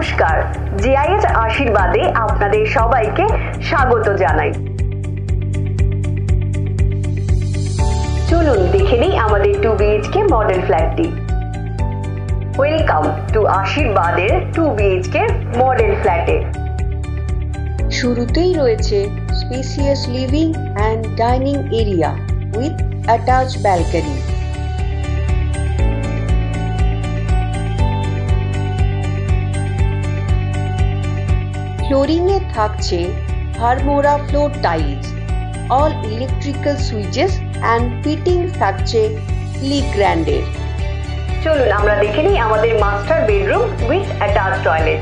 নমস্কার, জিআইএস আশীর্বাদে আপনাদের সবাইকে স্বাগত জানাই। চলুন দেখে নিই আমাদের 2 BHK মডেল ফ্ল্যাটটি। ওয়েলকাম টু আশীর্বাদের 2 BHK মডেল ফ্ল্যাটে। শুরুতেই রয়েছে spacious living and dining area with attach balcony. Flooring এ থাকছে হারমোরা floor tiles, all electrical switches and fitting থাকছে লিগ্র্যান্ডের। চলুন আমরা দেখে নিই আমাদের master bedroom with attach toilet.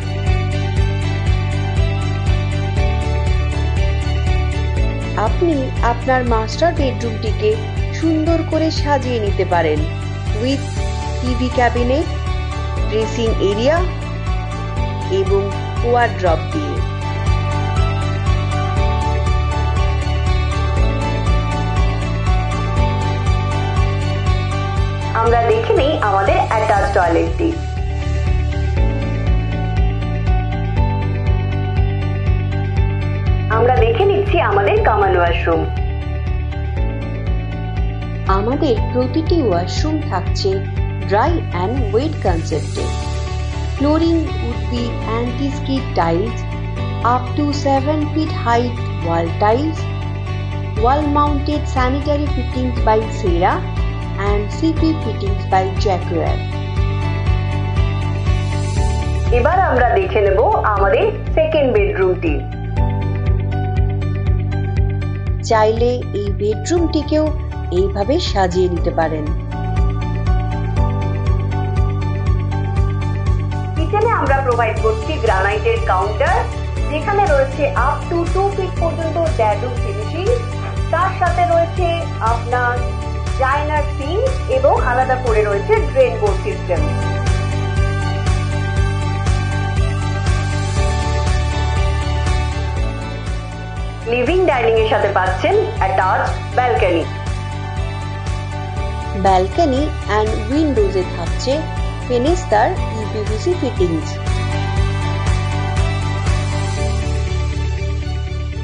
আপনি আপনার মাস্টার বেডরুমটিকে সুন্দর করে সাজিয়ে নিতে পারেন with TV cabinet, dressing area এবং ওয়ারড্রপ দিয়ে। আমরা দেখে নিই আমাদের অ্যাটাচ টয়লেটটি। আমরা দেখে নিচ্ছি আমাদের কমন ওয়াশরুম। আমাদের প্রতিটি ওয়াশরুম থাকছে ড্রাই অ্যান্ড ওয়েট কনসেপ্টে। Flooring would be anti-skid tiles, up to 7 feet height wall tiles, wall-mounted sanitary fittings by Cera and CP fittings by Jacquard. এবার আমরা দেখে নেব আমাদের সেকেন্ড বেডরুমটি। চাইলে এই বেডরুমটিকেও এইভাবে সাজিয়ে নিতে পারেন। কিচেনে আমরা প্রোভাইড করছি গ্রানাইটের কাউন্টার, যেখানে রয়েছে আপ টু 2 ফিট পর্যন্ত ড্যাডুম ফিনিশিং। তার সাথে রয়েছে আপনার জাইনার সিঙ্ক এবং আলাদা করে রয়েছে drain board system. Living dining এর সাথে পাচ্ছেন অ্যাটাচ ব্যালকনি। ব্যালকনি অ্যান্ড উইন্ডোজে থাকছে ফেনেস্তার ইউপিভিসি ফিটিংস।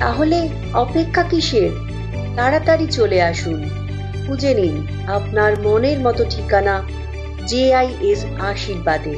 তাহলে অপেক্ষা কিসের? তাড়াতাড়ি চলে আসুন, খুঁজে নিন আপনার মনের মতো ঠিকানা জিআইএস আশীর্বাদে।